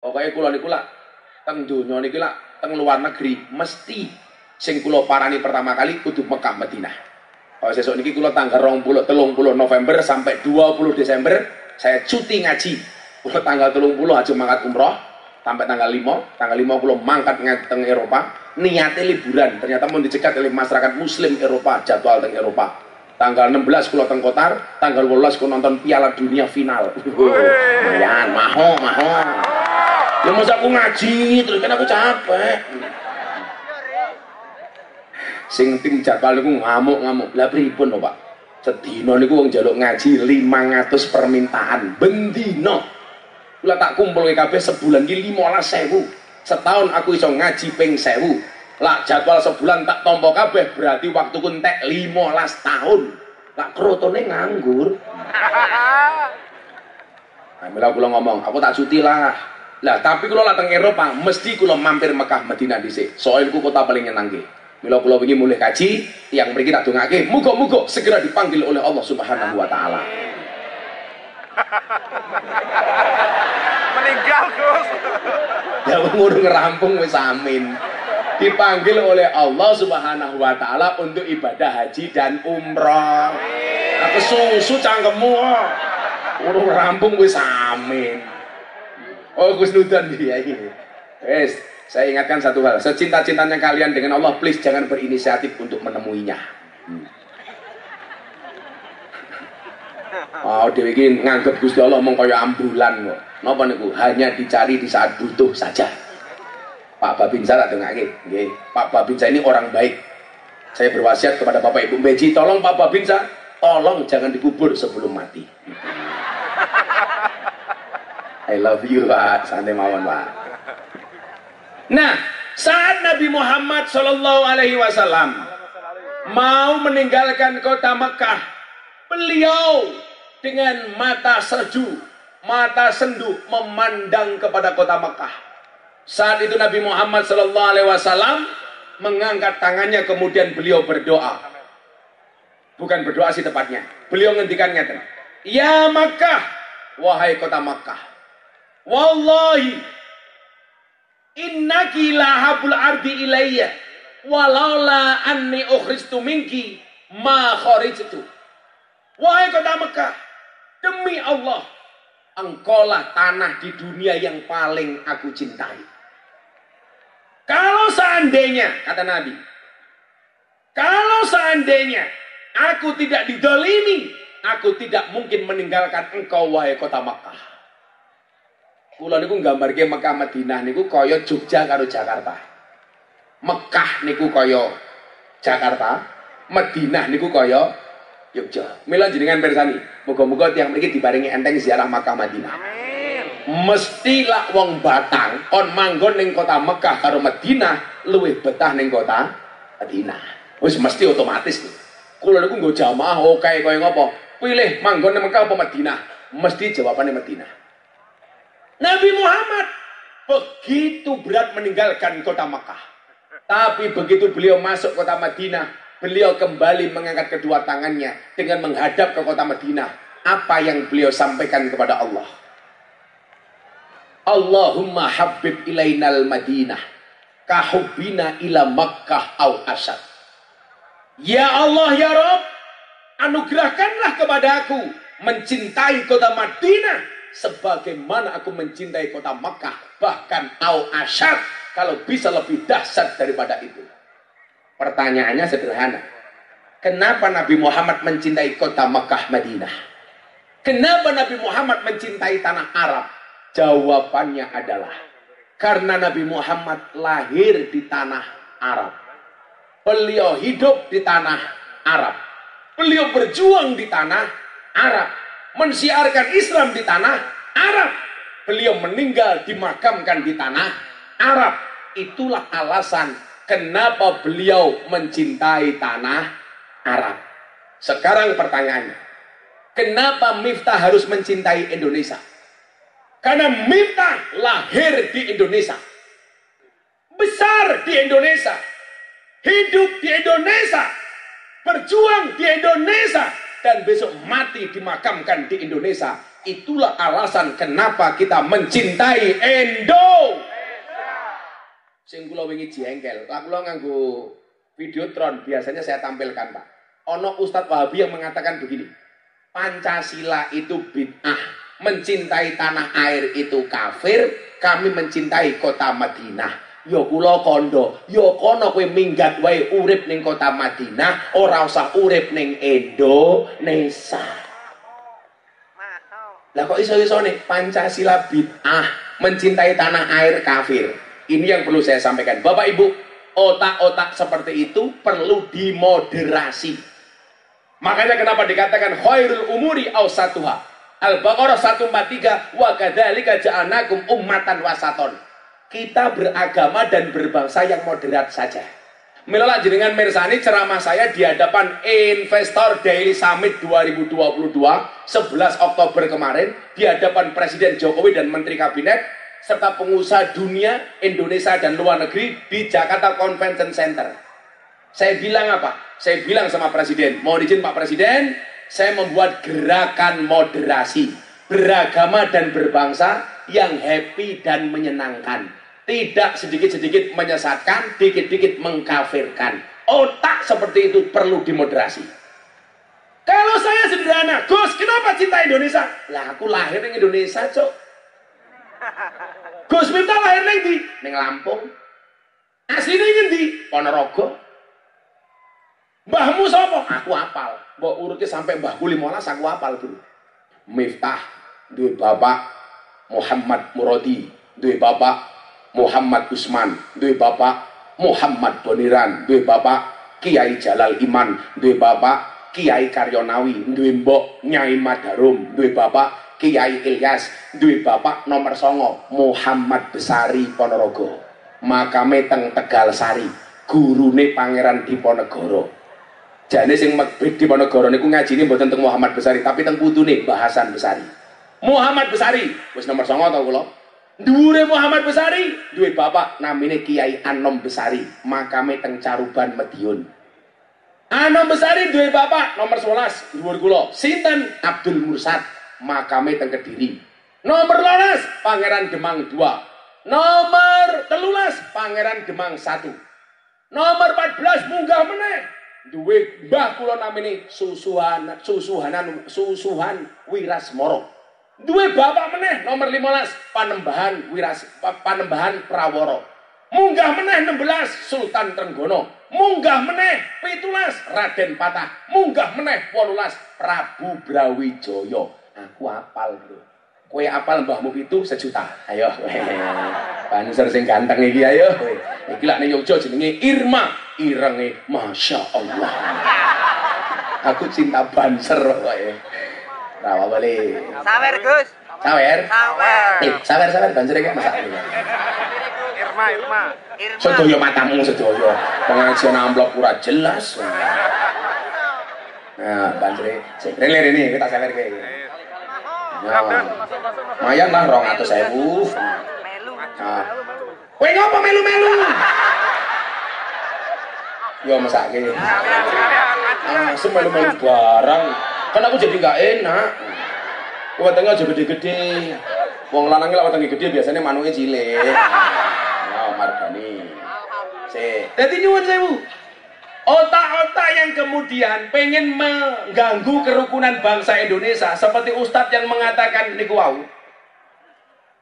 Pokoke kula niku lak teng donya niki lak teng luar negeri mesti sing kula parani pertama kali kudu Mekah Madinah. Kalau sesuk niki kula tanggal 30 November sampai 20 Desember saya cuti ngaji. Kula tanggal 30 aja mangkat umroh sampai tanggal 5. Tanggal 5 kula mangkat teng Eropa, niate liburan. Ternyata mau dicegat oleh masyarakat muslim Eropa, jadwal teng Eropa. Tanggal 16 kula teng Qatar, tanggal 18 kula nonton Piala Dunia final. Lumayan, maho. Ya masa aku ngaji terus kan aku capek. Sing tim jadwal niku ngamuk. Lah pripun lho, Pak? Sedina niku wong njaluk ngaji 500 permintaan bendina. Kula tak kumpulke kabeh sebulan iki 15.000. Setahun aku iso ngaji ping 1.000. Lah jadwal sebulan tak tompo kabeh berarti waktuku entek 15 tahun. Lah krotone nganggur. Nah, mila kula ngomong, aku tak cuti lah. Lah tapi kula lateng Eropa mesti kula mampir Mekah Madinah dhisik. Soalnya iku kota paling nyenangke. Mila kula wingi mulih kaji, tiyang mriki tak dongake, muga-muga segera dipanggil oleh Allah Subhanahu wa taala. Meninggal Gus. Ya ngurung rampung wis amin. Dipanggil oleh Allah Subhanahu wa taala untuk ibadah haji dan umrah. Aku susu cangkemmu. Urung rampung wis amin. Oh Gus Nudan dia ini. Wes, saya ingatkan satu hal. Secinta-cintanya kalian dengan Allah, please jangan berinisiatif untuk menemuinya. Oh, dewe iki nganggep Gusti Allah mung kaya ambulan kok. Napa niku? Hanya dicari di saat butuh saja. Pak Babinsa tak dengake, nggih. Pak Babinsa ini orang baik. Saya berwasiat kepada Bapak Ibu Beji, tolong Pak Babinsa, tolong jangan dikubur sebelum mati. I love you, Pak. Santai mawon, Pak. Nah, saat Nabi Muhammad Shallallahu Alaihi Wasallam mau meninggalkan kota Mekah, beliau dengan mata sejuk, mata sendu memandang kepada kota Mekah. Saat itu Nabi Muhammad Shallallahu Alaihi Wasallam mengangkat tangannya, kemudian beliau berdoa. Bukan berdoa sih tepatnya. Beliau ngendikan ngeten, ya Makkah, wahai kota Makkah. Wallahi innaki lahabul ardi ilayya walaula anni ukhristu minki ma kharijtu. Wahai kota Mekah, demi Allah, engkaulah tanah di dunia yang paling aku cintai. Kalau seandainya, kata Nabi, kalau seandainya aku tidak didolimi, aku tidak mungkin meninggalkan engkau wahai kota Mekah. Kula niku nggambarke Mekah Madinah niku kaya Jogja karo Jakarta. Mekah niku kaya Jakarta, Madinah niku kaya Jogja. Mila jenengan pirsani, muga-muga tiyang mriki diparingi enteng ziarah Mekah Madinah. Mesti lak wong Batang kon manggon ning kota Mekah karo Madinah luwih betah ning kota Madinah. Wis mesti otomatis niku. Kula niku nggo jamaah oke kaya ngopo? Pilih manggon ning Mekah apa Madinah? Mesti jawabannya Madinah. Nabi Muhammad begitu berat meninggalkan kota Makkah. Tapi begitu beliau masuk kota Madinah, beliau kembali mengangkat kedua tangannya dengan menghadap ke kota Madinah. Apa yang beliau sampaikan kepada Allah? Allahumma habib ilainal Madinah kahubbina ila Makkah au asad. Ya Allah ya Rabb, anugerahkanlah kepadaku mencintai kota Madinah sebagaimana aku mencintai kota Makkah, bahkan au asyad, kalau bisa lebih dahsyat daripada itu. Pertanyaannya sederhana, kenapa Nabi Muhammad mencintai kota Makkah Madinah? Kenapa Nabi Muhammad mencintai tanah Arab? Jawabannya adalah karena Nabi Muhammad lahir di tanah Arab, beliau hidup di tanah Arab, beliau berjuang di tanah Arab, mensiarkan Islam di tanah Arab, beliau meninggal dimakamkan di tanah Arab. Itulah alasan kenapa beliau mencintai tanah Arab. Sekarang pertanyaannya, kenapa Miftah harus mencintai Indonesia? Karena Miftah lahir di Indonesia, besar di Indonesia, hidup di Indonesia, berjuang di Indonesia, dan besok mati dimakamkan di Indonesia. Itulah alasan kenapa kita mencintai Indo. Sing kula wingi jengkel, lah kula nganggo videotron biasanya saya tampilkan, Pak. Ono Ustadz Wahabi yang mengatakan begini, Pancasila itu bid'ah, mencintai tanah air itu kafir, kami mencintai kota Madinah. Yo kula kondo, yo kono kowe minggat wae urip ning kota Madinah, ora usah urip ning Indonesia. Lah kok iso-isone Pancasila bid'ah, mencintai tanah air kafir. Ini yang perlu saya sampaikan. Bapak Ibu, otak-otak seperti itu perlu dimoderasi. Makanya kenapa dikatakan khairul umuri awsatuha. Al-Baqarah 143 wa kadzalika ja'alnakum ummatan wasaton. Kita beragama dan berbangsa yang moderat saja. Mila jenengan mirsani ceramah saya di hadapan Investor Daily Summit 2022 11 Oktober kemarin di hadapan Presiden Jokowi dan Menteri Kabinet serta pengusaha dunia, Indonesia dan luar negeri di Jakarta Convention Center. Saya bilang apa? Saya bilang sama Presiden, mohon izin Pak Presiden, saya membuat gerakan moderasi, beragama dan berbangsa yang happy dan menyenangkan. Tidak sedikit-sedikit menyesatkan, dikit-dikit mengkafirkan. Otak seperti itu perlu dimoderasi. Kalau saya sederhana, Gus, kenapa cinta Indonesia? Lah aku lahir di Indonesia, Cok. Gus Miftah lahir di Lampung. Aslinya ngendi? Ponorogo. Mbahmu sapa? Aku apal. Mbok urutnya sampai mbahku 15 aku apal, Bro. Miftah duwe bapak Muhammad Muradi, duwe bapak Muhammad Usman, duwe bapak Muhammad Boniran, duwe bapak Kiai Jalal Iman, duwe bapak Kiai Karyonawi, duwe mbok Nyai Madarum, duwe bapak Kiai Ilyas, duwe bapak nomor 9 Muhammad Besari Ponorogo. Makame teng Tegal Sari, gurune Pangeran Diponegoro. Jane sing Mekbit Diponegoro niku ngajine mboten teng Muhammad Besari, tapi teng putune Bahasan Besari. Muhammad Besari wis nomor 9 tau kula. Dhuwure Muhammad Besari duwe bapak namine Kiai Anom Besari, makame teng Caruban Madiun. Anom Besari duwe bapak nomor 11 dhuwur kula, sinten Abdul Mursad, makame teng Kediri. Nomor 12 Pangeran Demang 2. Nomor 13 Pangeran Demang 1. Nomor 14 munggah meneh duwe mbah kula namine Susuhan Wirasmoro. Duwe bapak meneh nomor 15 Panembahan Praworo. Munggah meneh 16 Sultan Trenggono. Munggah meneh 17 Raden Patah. Munggah meneh 18 Prabu Brawijaya. Aku apal, Bro. Kowe apal mbahmu itu 1 juta. Ayo. Banser sing ganteng iki ayo. Iki lak ning Yogya jenenge Irma. Irenge Masya Allah. Aku cinta banser pokoke. Rawa balik. Sawer Gus. Sawer. Sawer. Sawer banjir iki masak. Irma. Sedaya matamu sedaya. Pengajian amplop ora jelas. Nah, banjir. Rene ini kita sawer kowe. Ya. Mayan lah 200.000. Melu. Nah. Kowe ngopo melu-melu? Yo mesake. Semelu-melu barang. Kan aku jadi nggak enak. Wetenge aja gede-gede. Wong lanang lek wetenge gede biasanya manuke cilik. Ya margani. Dadi nyuwun sewu. Otak-otak yang kemudian pengen mengganggu kerukunan bangsa Indonesia seperti Ustadz yang mengatakan niku wau.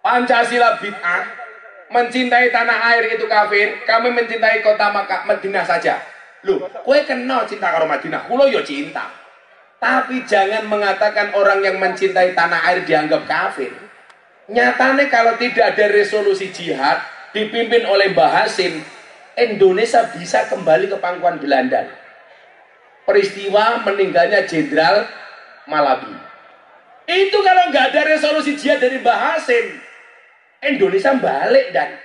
Pancasila bid'ah, mencintai tanah air itu kafir, kami mencintai kota Madinah saja. Loh, kowe kena cinta karo Madinah, kula yo cinta. Tapi jangan mengatakan orang yang mencintai tanah air dianggap kafir. Nyatanya kalau tidak ada resolusi jihad dipimpin oleh Mbah Hasim, Indonesia bisa kembali ke pangkuan Belanda. Peristiwa meninggalnya Jenderal Malabi. Itu kalau nggak ada resolusi jihad dari Mbah Hasim, Indonesia balik dan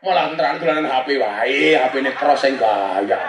malah terang-terangan HP wae, HP ini crossing gaya.